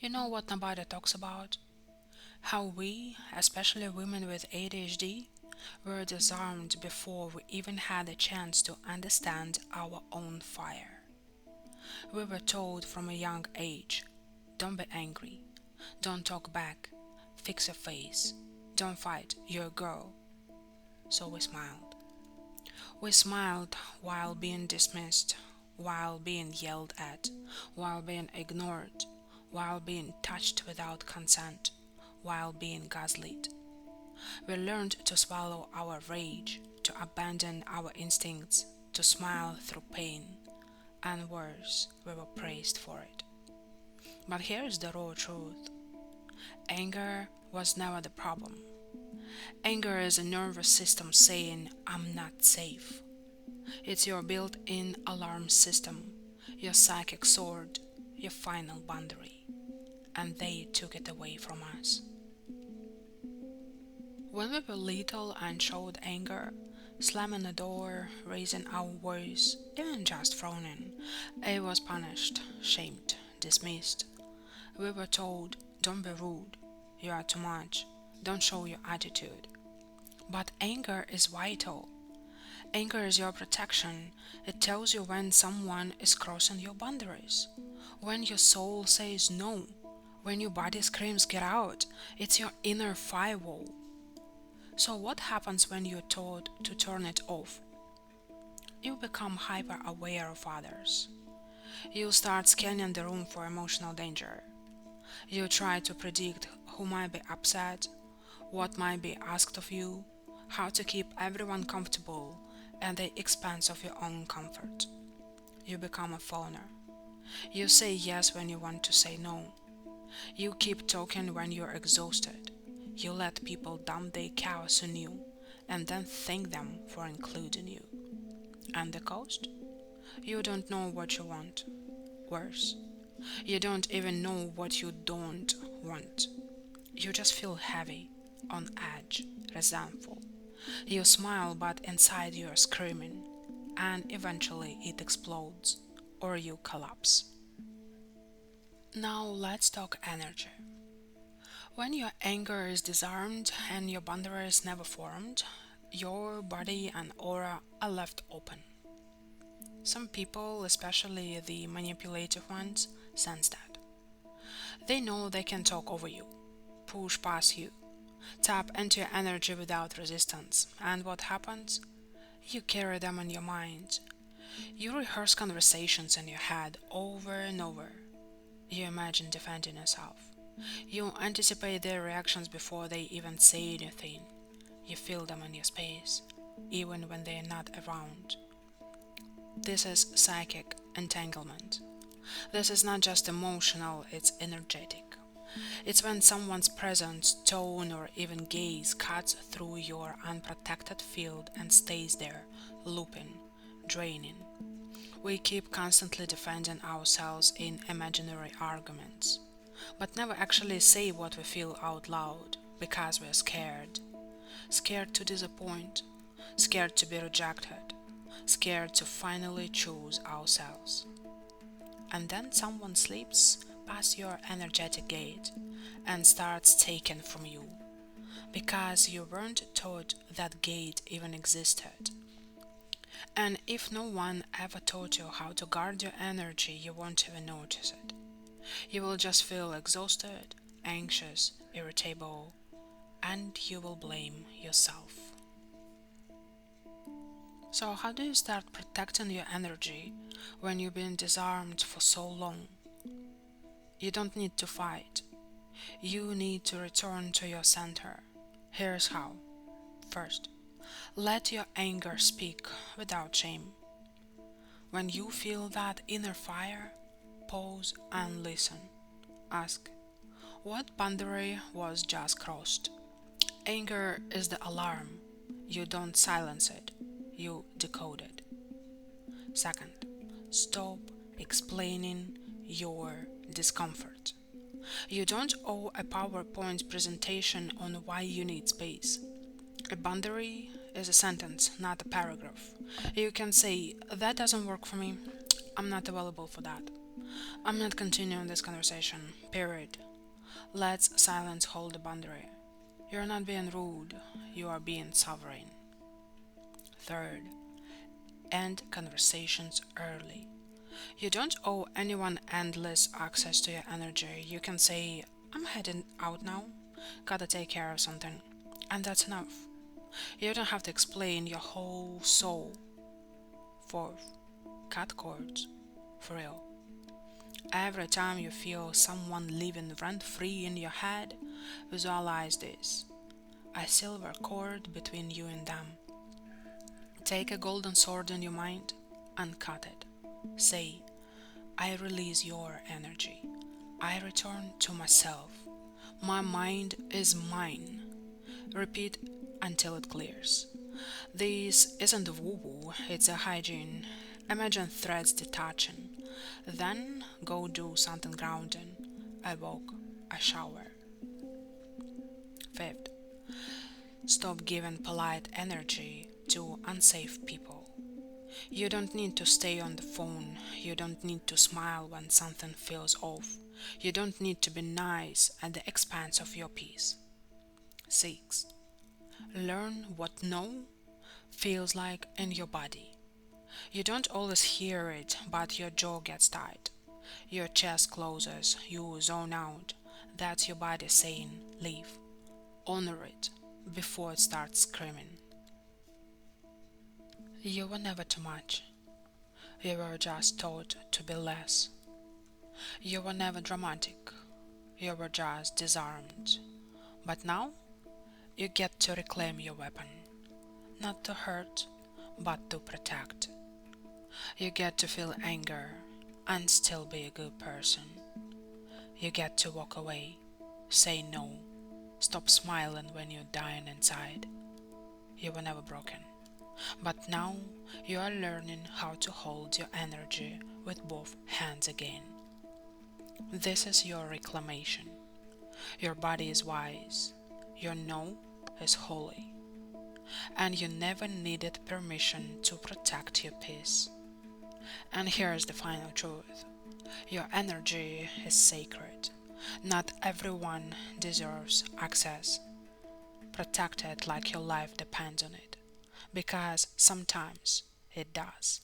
You know what nobody talks about? How we, especially women with ADHD, were disarmed before we even had a chance to understand our own fire. We were told from a young age, don't be angry, don't talk back, fix your face, don't fight, you're a girl. So we smiled. We smiled while being dismissed, while being yelled at, while being ignored, while being touched without consent, while being gaslit. We learned to swallow our rage, to abandon our instincts, to smile through pain, and worse, we were praised for it. But here's the raw truth: anger was never the problem. Anger is a nervous system saying, I'm not safe. It's your built in alarm system, your psychic sword, your final boundary. And they took it away from us. When we were little and showed anger, slamming a door, raising our voice, even just frowning, it was punished, shamed, dismissed. We were told, don't be rude, you are too much, don't show your attitude. But anger is vital. Anger is your protection. It tells you when someone is crossing your boundaries. When your soul says no. When your body screams get out. It's your inner firewall. So what happens when you're taught to turn it off? You become hyper aware of others. You start scanning the room for emotional danger. You try to predict who might be upset, what might be asked of you, how to keep everyone comfortable at the expense of your own comfort. You become a phoner. You say yes when you want to say no. You keep talking when you're exhausted. You let people dump their chaos on you and then thank them for including you. And the cost? You don't know what you want. Worse, you don't even know what you don't want. You just feel heavy, on edge, resentful. You smile, but inside you are screaming, and eventually it explodes, or you collapse. Now let's talk energy. When your anger is disarmed and your boundaries never formed, your body and aura are left open. Some people, especially the manipulative ones, sense that. They know they can talk over you, push past you, tap into your energy without resistance. And what happens? You carry them in your mind. You rehearse conversations in your head over and over. You imagine defending yourself. You anticipate their reactions before they even say anything. You feel them in your space, even when they are not around. This is psychic entanglement. This is not just emotional, it's energetic. It's when someone's presence, tone, or even gaze cuts through your unprotected field and stays there, looping, draining. We keep constantly defending ourselves in imaginary arguments, but never actually say what we feel out loud because we're scared. Scared to disappoint, scared to be rejected, scared to finally choose ourselves. And then someone slips past your energetic gate and starts taking from you because you weren't taught that gate even existed. And if no one ever taught you how to guard your energy, you won't even notice it. You will just feel exhausted, anxious, irritable, and you will blame yourself. So, how do you start protecting your energy when you've been disarmed for so long? You don't need to fight. You need to return to your center. Here's how. First, let your anger speak without shame. When you feel that inner fire, pause and listen. Ask, what boundary was just crossed? Anger is the alarm. You don't silence it, you decode it. Second, stop explaining your discomfort. You don't owe a PowerPoint presentation on why you need space. A boundary is a sentence, not a paragraph. You can say, that doesn't work for me. I'm not available for that. I'm not continuing this conversation, period. Let's silence hold the boundary. You're not being rude, you are being sovereign. Third, end conversations early. You don't owe anyone endless access to your energy. You can say, I'm heading out now, gotta take care of something, and that's enough. You don't have to explain your whole soul. Fourth, cut cords. For real. Every time you feel someone living rent free in your head, visualize this: a silver cord between you and them. Take a golden sword in your mind and cut it. Say, I release your energy. I return to myself. My mind is mine. Repeat until it clears. This isn't woo woo, it's a hygiene. Imagine threads detaching. Then go do something grounding. A walk, a shower. Fifth, stop giving polite energy to unsafe people. You don't need to stay on the phone. You don't need to smile when something feels off. You don't need to be nice at the expense of your peace. 6. Learn what no feels like in your body. You don't always hear it, but your jaw gets tight. Your chest closes, you zone out. That's your body saying, leave. Honor it before it starts screaming. You were never too much. You were just taught to be less. You were never dramatic. You were just disarmed. But now, you get to reclaim your weapon. Not to hurt, but to protect. You get to feel anger and still be a good person. You get to walk away, say no, stop smiling when you're dying inside. You were never broken. But now you are learning how to hold your energy with both hands again. This is your reclamation. Your body is wise. Your no is holy. And you never needed permission to protect your peace. And here's the final truth. Your energy is sacred. Not everyone deserves access. Protect it like your life depends on it, because sometimes it does.